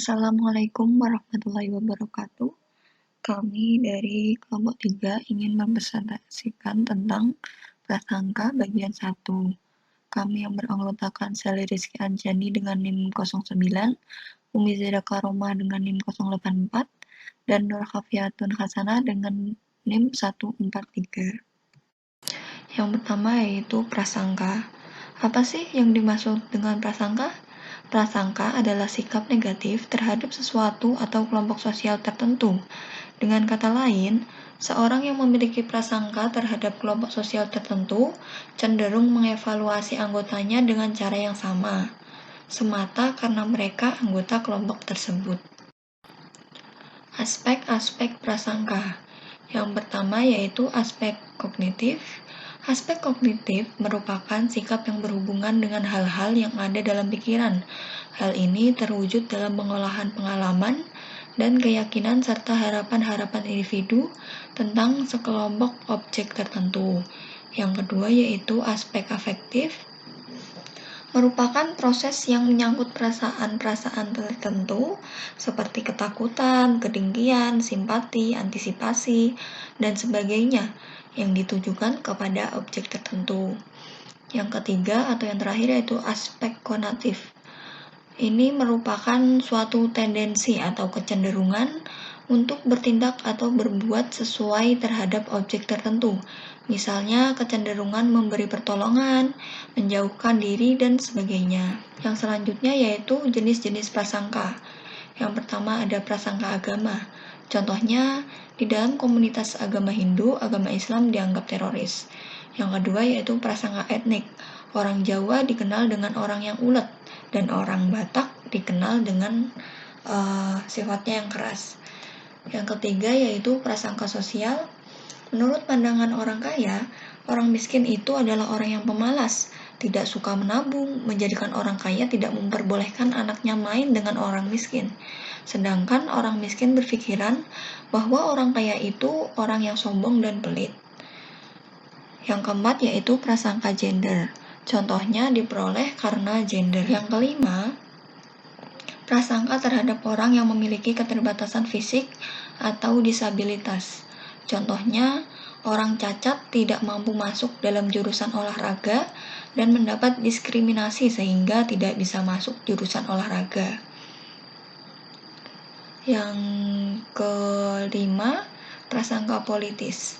Assalamualaikum warahmatullahi wabarakatuh. Kami dari kelompok 3 ingin mempresentasikan tentang prasangka bagian 1. Kami yang beranggotakan Sally Rizky Anjani dengan NIM 09, Umi Zeda Karomah dengan NIM 084, dan Nur Khafiatun Hasanah dengan NIM 143. Yang pertama yaitu prasangka. Apa sih yang dimaksud dengan prasangka? Prasangka adalah sikap negatif terhadap sesuatu atau kelompok sosial tertentu. Dengan kata lain, seorang yang memiliki prasangka terhadap kelompok sosial tertentu cenderung mengevaluasi anggotanya dengan cara yang sama, semata karena mereka anggota kelompok tersebut. Aspek-aspek prasangka. Yang pertama yaitu aspek kognitif. Aspek kognitif merupakan sikap yang berhubungan dengan hal-hal yang ada dalam pikiran. Hal ini terwujud dalam pengolahan pengalaman dan keyakinan serta harapan-harapan individu tentang sekelompok objek tertentu. Yang kedua yaitu aspek afektif, merupakan proses yang menyangkut perasaan-perasaan tertentu seperti ketakutan, kedengkian, simpati, antisipasi, dan sebagainya yang ditujukan kepada objek tertentu. Yang ketiga atau yang terakhir yaitu aspek konatif. Ini merupakan suatu tendensi atau kecenderungan untuk bertindak atau berbuat sesuai terhadap objek tertentu. Misalnya kecenderungan memberi pertolongan, menjauhkan diri, dan sebagainya. Yang selanjutnya yaitu jenis-jenis prasangka. Yang pertama ada prasangka agama. Contohnya, di dalam komunitas agama Hindu, agama Islam dianggap teroris. Yang kedua yaitu prasangka etnik. Orang Jawa dikenal dengan orang yang ulet, dan orang Batak dikenal dengan sifatnya yang keras. Yang ketiga yaitu prasangka sosial. Menurut pandangan orang kaya, orang miskin itu adalah orang yang pemalas, tidak suka menabung, menjadikan orang kaya tidak memperbolehkan anaknya main dengan orang miskin. Sedangkan orang miskin berpikiran bahwa orang kaya itu orang yang sombong dan pelit. Yang keempat yaitu prasangka gender. Contohnya diperoleh karena gender. Yang kelima, prasangka terhadap orang yang memiliki keterbatasan fisik atau disabilitas. Contohnya, orang cacat tidak mampu masuk dalam jurusan olahraga dan mendapat diskriminasi sehingga tidak bisa masuk jurusan olahraga. Yang kelima, prasangka politis.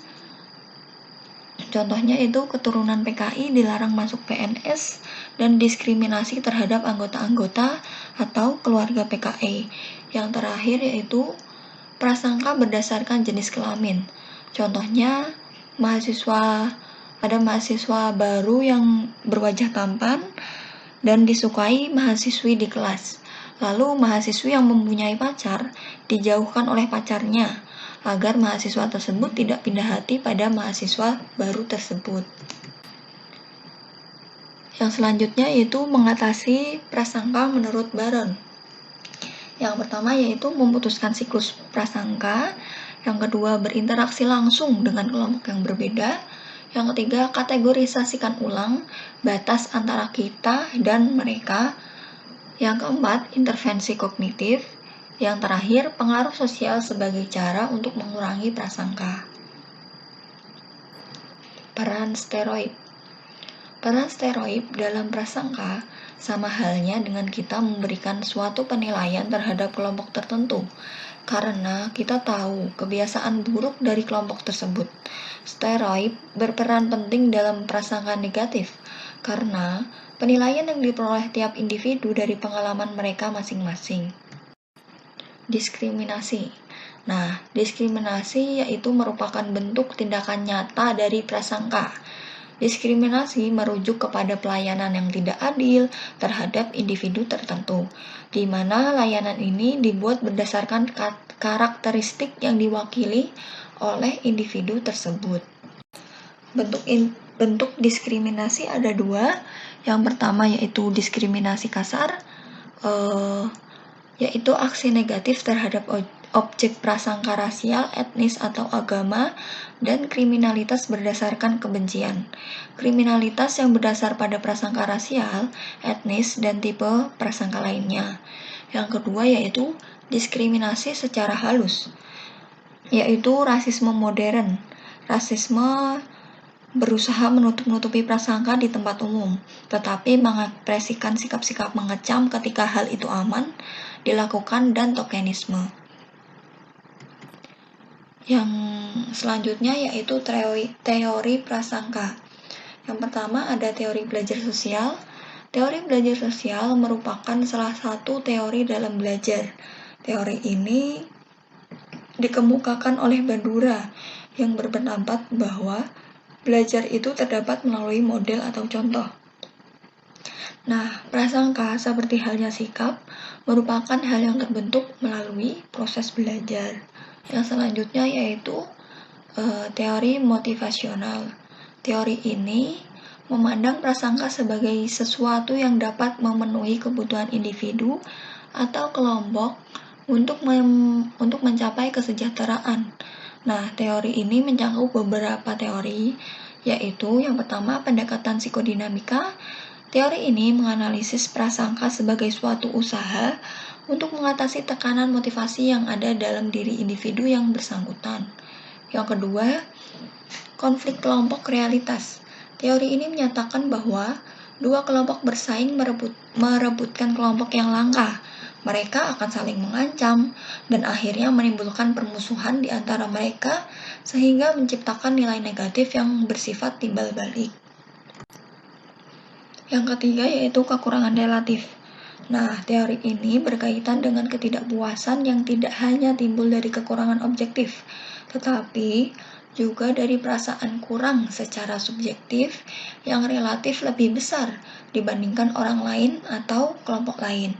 Contohnya itu keturunan PKI dilarang masuk PNS dan diskriminasi terhadap anggota-anggota atau keluarga PKI. Yang terakhir yaitu prasangka berdasarkan jenis kelamin. Contohnya ada mahasiswa baru yang berwajah tampan dan disukai mahasiswi di kelas. Lalu mahasiswi yang mempunyai pacar dijauhkan oleh pacarnya agar mahasiswa tersebut tidak pindah hati pada mahasiswa baru tersebut. Yang selanjutnya yaitu mengatasi prasangka menurut Baron. Yang pertama yaitu memutuskan siklus prasangka. Yang kedua berinteraksi langsung dengan kelompok yang berbeda. Yang ketiga kategorisasikan ulang batas antara kita dan mereka. Yang keempat intervensi kognitif. Yang terakhir, pengaruh sosial sebagai cara untuk mengurangi prasangka. Peran stereotip. Peran stereotip dalam prasangka sama halnya dengan kita memberikan suatu penilaian terhadap kelompok tertentu, karena kita tahu kebiasaan buruk dari kelompok tersebut. Stereotip berperan penting dalam prasangka negatif, karena penilaian yang diperoleh tiap individu dari pengalaman mereka masing-masing. Diskriminasi. Nah, diskriminasi yaitu merupakan bentuk tindakan nyata dari prasangka. Diskriminasi merujuk kepada pelayanan yang tidak adil terhadap individu tertentu, di mana layanan ini dibuat berdasarkan karakteristik yang diwakili oleh individu tersebut. Bentuk diskriminasi ada dua. Yang pertama yaitu diskriminasi kasar, yaitu aksi negatif terhadap objek prasangka rasial, etnis, atau agama, dan kriminalitas berdasarkan kebencian. Kriminalitas yang berdasar pada prasangka rasial, etnis, dan tipe prasangka lainnya. Yang kedua yaitu diskriminasi secara halus, yaitu rasisme modern. Rasisme berusaha menutup-nutupi prasangka di tempat umum, tetapi mengekspresikan sikap-sikap mengecam ketika hal itu aman dilakukan, dan tokenisme. Yang selanjutnya yaitu teori prasangka. Yang pertama ada teori belajar sosial. Teori belajar sosial merupakan salah satu teori dalam belajar. Teori ini dikemukakan oleh Bandura yang berpendapat bahwa belajar itu terdapat melalui model atau contoh. Nah, prasangka seperti halnya sikap merupakan hal yang terbentuk melalui proses belajar. Yang selanjutnya yaitu teori motivasional. Teori ini memandang prasangka sebagai sesuatu yang dapat memenuhi kebutuhan individu atau kelompok untuk mencapai kesejahteraan. Nah, teori ini mencakup beberapa teori, yaitu yang pertama pendekatan psikodinamika. Teori ini menganalisis prasangka sebagai suatu usaha untuk mengatasi tekanan motivasi yang ada dalam diri individu yang bersangkutan. Yang kedua, konflik kelompok realitas. Teori ini menyatakan bahwa dua kelompok bersaing merebutkan kelompok yang langka. Mereka akan saling mengancam dan akhirnya menimbulkan permusuhan di antara mereka sehingga menciptakan nilai negatif yang bersifat timbal balik. Yang ketiga yaitu kekurangan relatif. Nah, teori ini berkaitan dengan ketidakpuasan yang tidak hanya timbul dari kekurangan objektif, tetapi juga dari perasaan kurang secara subjektif yang relatif lebih besar dibandingkan orang lain atau kelompok lain.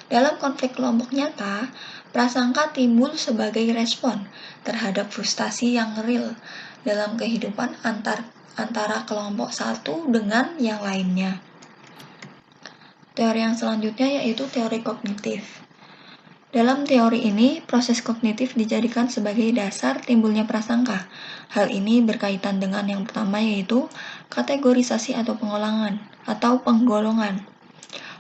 Dalam konflik kelompok nyata, prasangka timbul sebagai respon terhadap frustasi yang real dalam kehidupan antara kelompok satu dengan yang lainnya. Teori yang selanjutnya yaitu teori kognitif. Dalam teori ini, proses kognitif dijadikan sebagai dasar timbulnya prasangka. Hal ini berkaitan dengan yang pertama yaitu kategorisasi atau penggolongan.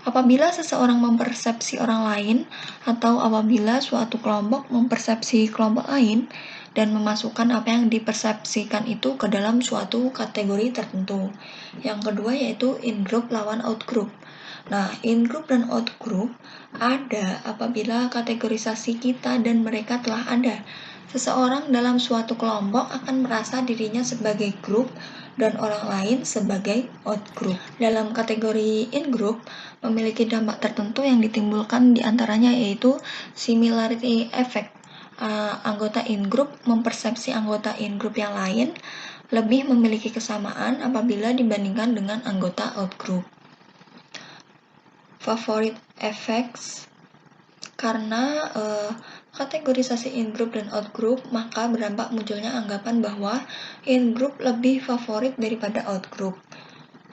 Apabila seseorang mempersepsi orang lain atau apabila suatu kelompok mempersepsi kelompok lain dan memasukkan apa yang dipersepsikan itu ke dalam suatu kategori tertentu. Yang kedua yaitu in-group lawan out-group. Nah, in-group dan out-group ada apabila kategorisasi kita dan mereka telah ada. Seseorang dalam suatu kelompok akan merasa dirinya sebagai grup dan orang lain sebagai out-group. Dalam kategori in-group, memiliki dampak tertentu yang ditimbulkan diantaranya yaitu similarity effect. Anggota in-group mempersepsi anggota in-group yang lain lebih memiliki kesamaan apabila dibandingkan dengan anggota out-group. Favorite effects, karena kategorisasi in-group dan out-group, maka berdampak munculnya anggapan bahwa in-group lebih favorit daripada out-group.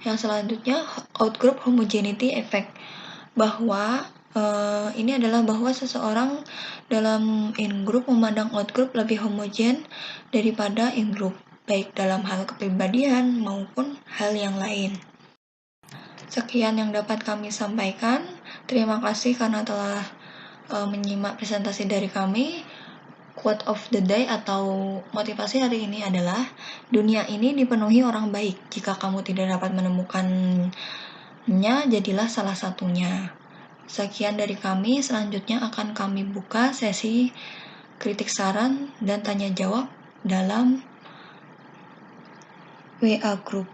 Yang selanjutnya, out-group homogeneity effect, bahwa ini adalah bahwa seseorang dalam in-group memandang out-group lebih homogen daripada in-group, baik dalam hal kepribadian maupun hal yang lain. Sekian yang dapat kami sampaikan. Terima kasih karena telah menyimak presentasi dari kami. Quote of the day atau motivasi hari ini adalah, dunia ini dipenuhi orang baik. Jika kamu tidak dapat menemukannya, jadilah salah satunya. Sekian dari kami. Selanjutnya akan kami buka sesi kritik saran dan tanya jawab dalam WA Group.